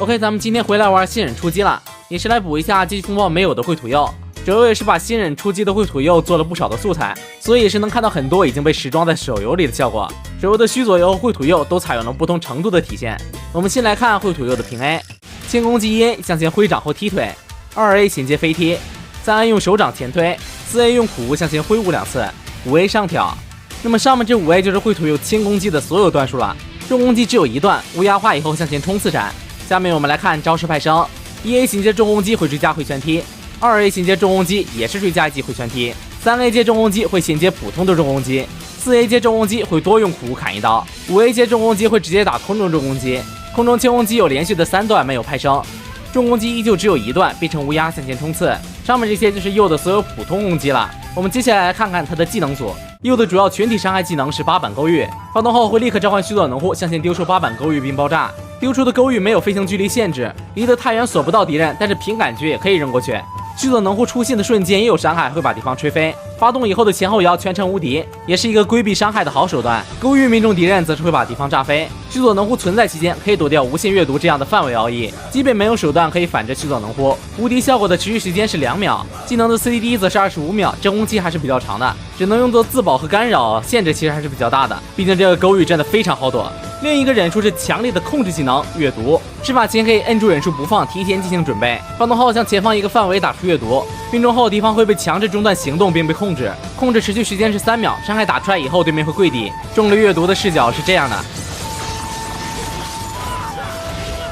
OK， 咱们今天回来玩新忍出击了，也是来补一下机器风暴没有的绘土釉。主要也是把新忍出击的绘土釉做了不少的素材，所以也是能看到很多已经被时装在手游里的效果。手游的须佐油、绘土釉都采用了不同程度的体现。我们先来看绘土釉的平 A， 轻攻击1A 向前挥掌后踢腿，2A 衔接飞踢，3A 用手掌前推，4A 用苦无向前挥舞2次，5A 上挑。那么上面这5A 就是绘土釉轻攻击的所有段数了，重攻击只有一段，乌鸦化以后向前冲刺斩。下面我们来看招式派生 ，1A 衔接重攻击会追加回旋踢，2A 衔接重攻击也是追加一记回旋踢，3A 接重攻击会衔接普通的重攻击，4A 接重攻击会多用苦无砍一刀，5A 接重攻击会直接打空中重攻击，空中轻攻击有连续的3段没有派生，重攻击依旧只有一段，变成乌鸦向前冲刺。上面这些就是鼬的所有普通攻击了。我们接下来看看它的技能组。鼬的主要群体伤害技能是8板勾玉，发动后会立刻召唤须佐能乎向前丢出8板勾玉并爆炸。丢出的勾玉没有飞行距离限制，离得太远锁不到敌人，但是凭感觉也可以扔过去。须佐能乎出现的瞬间也有伤害，会把敌方吹飞。发动以后的前后摇全程无敌，也是一个规避伤害的好手段。勾玉命中敌人则是会把敌方炸飞。须佐能乎存在期间可以躲掉无限阅读这样的范围奥义，基本没有手段可以反制须佐能乎。无敌效果的持续时间是2秒，技能的 CDD 则是25秒，真空期还是比较长的，只能用作自保和干扰，限制其实还是比较大的。毕竟这个勾玉真的非常好躲。另一个忍术是强烈的控制技能阅读，施法前可以摁住忍术不放，提前进行准备。发动后向前方一个范围打出阅读，命中后敌方会被强制中断行动并被控制，控制持续时间是3秒，伤害打出来以后对面会跪地。中了阅读的视角是这样的。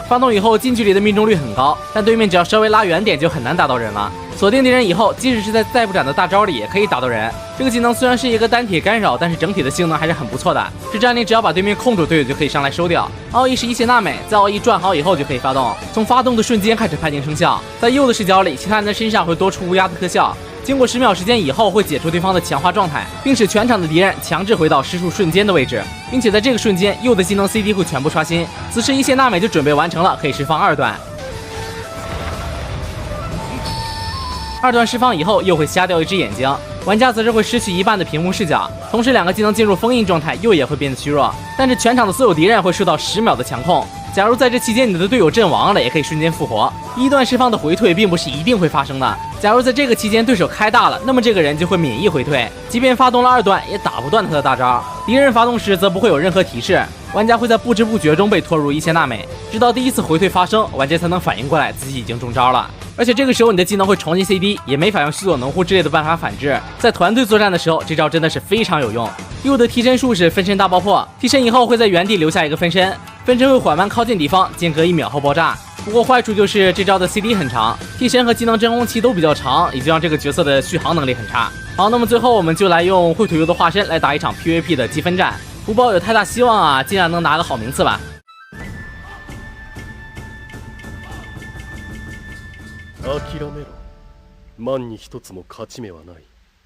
发动以后近距离的命中率很高，但对面只要稍微拉远点就很难打到人了。锁定敌人以后，即使是在再不斩的大招里也可以打到人。这个技能虽然是一个单体干扰，但是整体的性能还是很不错的。这战力只要把对面控住，队友就可以上来收掉。奥义是一切娜美，在奥义转好以后就可以发动，从发动的瞬间开始判定生效。在鼬的视角里，其他人的身上会多出乌鸦的特效。经过10秒时间以后，会解除对方的强化状态，并使全场的敌人强制回到施术瞬间的位置，并且在这个瞬间，鼬的技能 CD 会全部刷新。此时一切娜美就准备完成了，可以释放2段。2段释放以后，又会瞎掉一只眼睛，玩家则是会失去一半的屏幕视角。同时2个技能进入封印状态，鼬也会变得虚弱。但是全场的所有敌人会受到10秒的强控。假如在这期间你的队友阵亡了，也可以瞬间复活。1段释放的回退并不是一定会发生的。假如在这个期间对手开大了，那么这个人就会免疫回退，即便发动了2段，也打不断他的大招。敌人发动时则不会有任何提示，玩家会在不知不觉中被拖入一切娜美，直到第一次回退发生，玩家才能反应过来自己已经中招了。而且这个时候你的技能会重新 CD， 也没法用须佐能乎之类的办法反制。在团队作战的时候，这招真的是非常有用。鼬的替身术是分身大爆破，替身以后会在原地留下一个分身，分身会缓慢靠近敌方，间隔1秒后爆炸。不过坏处就是这招的 CD 很长，替身和技能真空期都比较长，也就让这个角色的续航能力很差。好，那么最后我们就来用绘土鼬的化身来打一场 PVP 的积分战，不抱有太大希望啊，尽量能拿个好名次吧。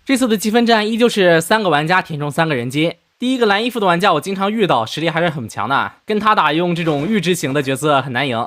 这次的积分战依旧是3个玩家填充3个人机。第一个蓝衣服的玩家我经常遇到，实力还是很强的，跟他打用这种预知型的角色很难赢。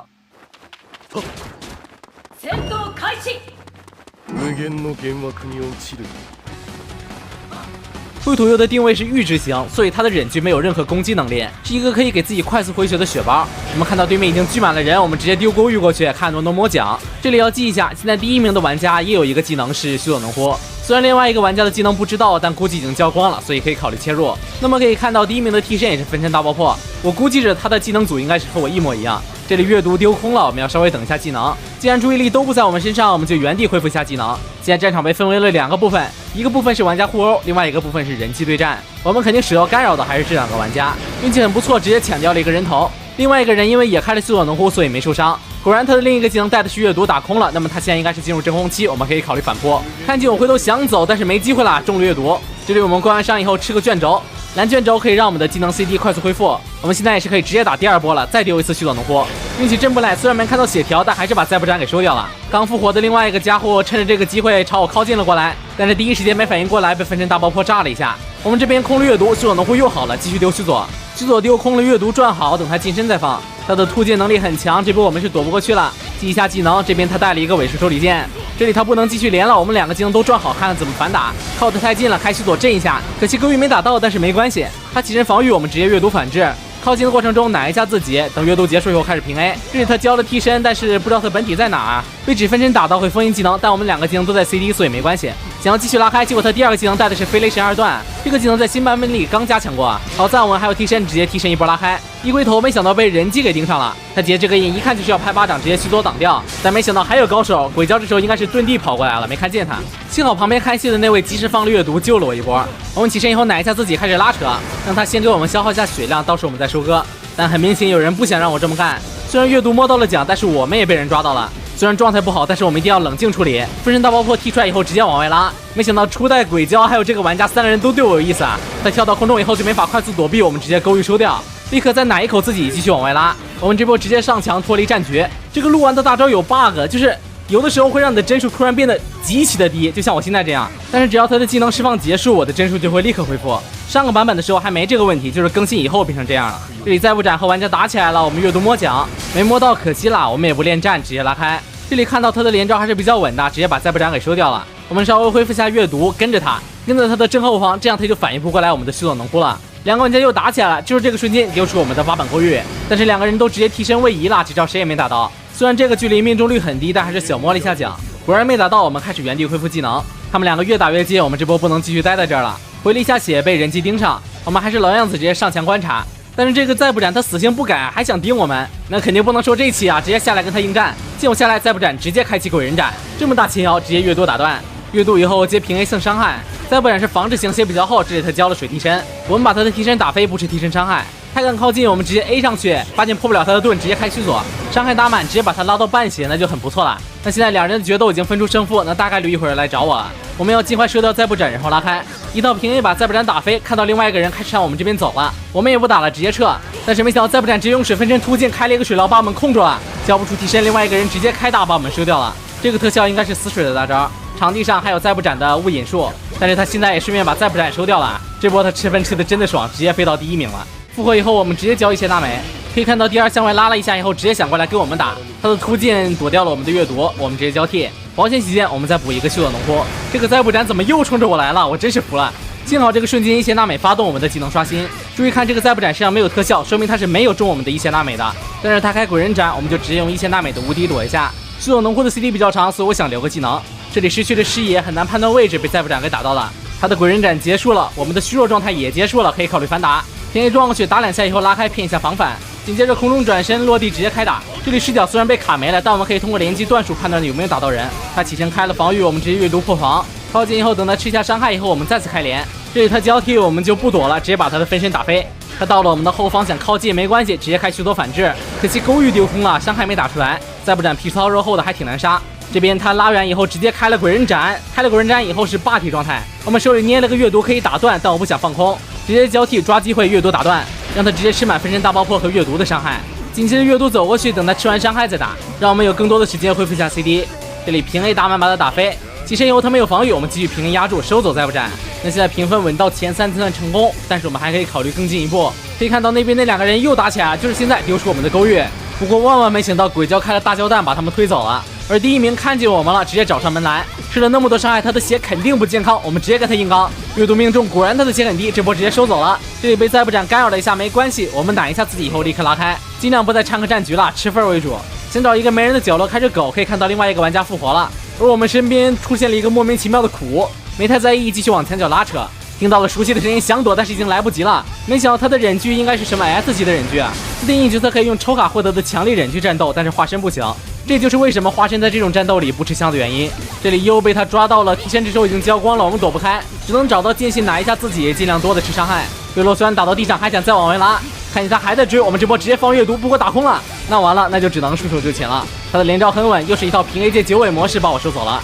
绘土鼬的定位是预知型，所以他的忍具没有任何攻击能力，是一个可以给自己快速回血的血包。我们看到对面已经聚满了人，我们直接丢勾玉过去，看能不能摸奖。这里要记一下，现在第1名的玩家也有一个技能是须佐能乎，虽然另外一个玩家的技能不知道，但估计已经交光了，所以可以考虑切入。那么可以看到第1名的替身也是分身大爆破，我估计着他的技能组应该是和我一模一样。这里阅读丢空了，我们要稍微等一下技能。既然注意力都不在我们身上，我们就原地恢复一下技能。现在战场被分为了2个部分，一个部分是玩家互殴，另外一个部分是人机对战。我们肯定首要干扰的还是这2个玩家，运气很不错，直接抢掉了一个人头。另外一个人因为也开了须佐能乎，所以没受伤。果然他的另一个技能带的是阅读打空了，那么他现在应该是进入真空期，我们可以考虑反扑。看见我回头想走，但是没机会了，中了阅读。这里我们关完伤以后吃个卷轴，蓝卷轴可以让我们的技能 CD 快速恢复。我们现在也是可以直接打第2波了，再丢一次须佐能乎。运气真不赖，虽然没看到血条，但还是把再不斩给收掉了。刚复活的另外一个家伙趁着这个机会朝我靠近了过来，但是第一时间没反应过来，被分身大爆破炸了一下。我们这边空了阅读，须佐能乎又好了，继续丢须佐。须佐丢空了阅读转好，等他近身再放。他的突进能力很强，这波我们是躲不过去了。记一下技能，这边他带了一个尾数手里剑，这里他不能继续连了，我们2个技能都转好，看看怎么反打。靠得太近了，开须佐震一下，可惜勾玉没打到，但是没关系，他起身防御，我们直接阅读反制。靠近的过程中奶一下自己，等阅读结束以后开始平 A。这里他交了替身，但是不知道他本体在哪啊？被指分身打到会封印技能，但我们2个技能都在 CD， 所以没关系。想要继续拉开，结果他第2个技能带的是飞雷神2段，这个技能在新版本里刚加强过。好在我们还有替身，直接替身一波拉开。一回头没想到被人机给盯上了，他接这个印一看就是要拍巴掌，直接虚脱挡掉。但没想到还有高手，鬼鲛这时候应该是遁地跑过来了，没看见他。幸好旁边看戏的那位及时放了阅读救了我一波。我们起身以后奶一下自己开始拉扯，让他先给我们消耗一下血量，到时候我们再收割。但很明显有人不想让我这么干。虽然阅读摸到了奖，但是我们也被人抓到了。虽然状态不好，但是我们一定要冷静处理。分身大爆破踢出来以后直接往外拉，没想到初代鬼鲛还有这个玩家3个人都对我有意思啊！他跳到空中以后就没法快速躲避，我们直接勾玉收掉，立刻再奶一口自己继续往外拉。我们这波直接上墙脱离战局。这个鹿丸的大招有 bug， 就是有的时候会让你的帧数突然变得极其的低，就像我现在这样。但是只要他的技能释放结束，我的帧数就会立刻恢复。上个版本的时候还没这个问题，就是更新以后变成这样了。这里再不斩和玩家打起来了，我们阅读摸奖没摸到，可惜了，我们也不恋战，直接拉开。这里看到他的连招还是比较稳的，直接把再不斩给收掉了。我们稍微恢复下阅读，跟着他的正后方，这样他就反应不过来我们的虚佐能乎了。2个玩家又打起来了，就是这个瞬间丢出我们的8本勾玉，但是2个人都直接替身位移了，这招谁也没打到。虽然这个距离命中率很低，但还是小摸了一下奖。果然没打到，我们开始原地恢复技能。他们2个越打越近，我们这波不能继续待在这儿了。回了一下血，被人机盯上，我们还是老样子，直接上墙观察。但是这个再不斩他死性不改，还想盯我们，那肯定不能受这气啊！直接下来跟他应战。见我下来，再不斩直接开启鬼人斩，这么大前摇直接阅读打断。阅读以后接平 A 送伤害，再不斩是防止型血比较厚，这里他交了水替身，我们把他的替身打飞，不是替身伤害。他敢靠近，我们直接 A 上去，发现破不了他的盾，直接开虚佐，伤害打满，直接把他拉到半血，那就很不错了。那现在2人的决斗已经分出胜负，那大概率一会儿来找我了。我们要尽快射掉再不斩，然后拉开。一道平 A 把再不斩打飞，看到另外一个人开始向我们这边走了，我们也不打了，直接撤。但是没想到再不斩直接用水分身突进开了一个水牢，把我们控住了，交不出替身，另外一个人直接开大把我们收掉了。这个特效应该是死水的大招。场地上还有再不斩的雾引术，但是他现在也顺便把再不斩收掉了。这波他吃分吃的真的爽，直接飞到第1名了。复活以后，我们直接交一些大美，可以看到第2向外拉了一下以后，直接想过来跟我们打。他的突进躲掉了我们的阅读，我们直接交替。保险起见，我们再补一个秀的农夫。这个再不斩怎么又冲着我来了？我真是服了。幸好这个瞬间一线娜美发动我们的技能刷新。注意看这个再不斩身上没有特效，说明他是没有中我们的一线娜美的。但是他开鬼人斩，我们就直接用一线娜美的无敌躲一下。秀的农夫的 CD 比较长，所以我想留个技能。这里失去了视野，很难判断位置，被再不斩给打到了。他的鬼人斩结束了，我们的虚弱状态也结束了，可以考虑反打。平 A 撞过去打2下以后拉开，骗一下防反，紧接着空中转身落地直接开打。这里视角虽然被卡没了，但我们可以通过连击段数判断有没有打到人。他起身开了防御，我们直接阅读破防。靠近以后，等他吃下伤害以后，我们再次开连。这里他交替，我们就不躲了，直接把他的分身打飞。他到了我们的后方，想靠近没关系，直接开虚脱反制。可惜勾玉丢空了，伤害没打出来。再不斩皮糙肉厚的还挺难杀。这边他拉远以后直接开了鬼人斩，开了鬼人斩以后是霸体状态。我们手里捏了个阅读可以打断，但我不想放空，直接交替抓机会阅读打断，让他直接吃满分身大爆破和阅读的伤害。紧接着阅读走过去，等他吃完伤害再打，让我们有更多的时间恢复一下 CD。这里平 A 打满把他打飞，起身以后他没有防御，我们继续平 A 压住收走再不斩。那现在评分稳到前3才算成功，但是我们还可以考虑更进一步。可以看到那边那2个人又打起来，就是现在丢出我们的勾玉。不过万万没想到鬼鲛开了大胶弹把他们推走了，而第1名看见我们了，直接找上门来，吃了那么多伤害，他的血肯定不健康，我们直接跟他硬刚。阅读命中，果然他的血很低，这波直接收走了。这里被再不斩干扰了一下，没关系，我们打一下自己以后立刻拉开，尽量不再掺和战局了，吃分为主。先找一个没人的角落开始狗，可以看到另外一个玩家复活了，而我们身边出现了一个莫名其妙的苦，没太在意，继续往墙角拉扯。听到了熟悉的声音，想躲，但是已经来不及了。没想到他的忍具应该是什么 S 级的忍具啊！电影角色可以用抽卡获得的强力忍具战斗，但是化身不行。这就是为什么化身在这种战斗里不吃香的原因。这里又被他抓到了，替身这时候已经交光了，我们躲不开，只能找到间隙拿一下自己，尽量多的吃伤害。对洛虽然打到地上，还想再往外拉，看见他还在追，我们这波直接放阅读，不过打空了。那完了，那就只能束手就擒了。他的连招很稳，又是一套平 A 界9尾模式把我收走了。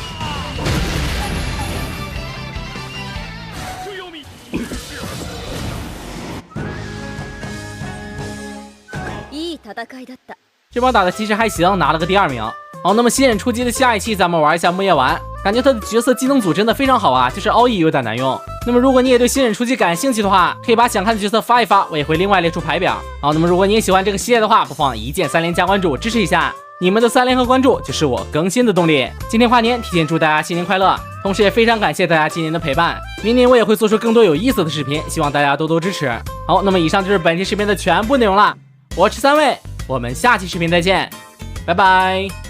这波打的其实还行，拿了个第2名。好，那么新人出击的下一期咱们玩一下木叶丸，感觉他的角色技能组真的非常好啊，就是奥义有点难用。那么如果你也对新人出击感兴趣的话，可以把想看的角色发一发，我也会另外列出排表。好，那么如果你也喜欢这个系列的话，不妨一键3连加关注支持一下。你们的3连和关注就是我更新的动力。今天跨年，提前祝大家新年快乐，同时也非常感谢大家今年的陪伴。明年我也会做出更多有意思的视频，希望大家多多支持。好，那么以上就是本期视频的全部内容了。我是3位，我们下期视频再见，拜拜。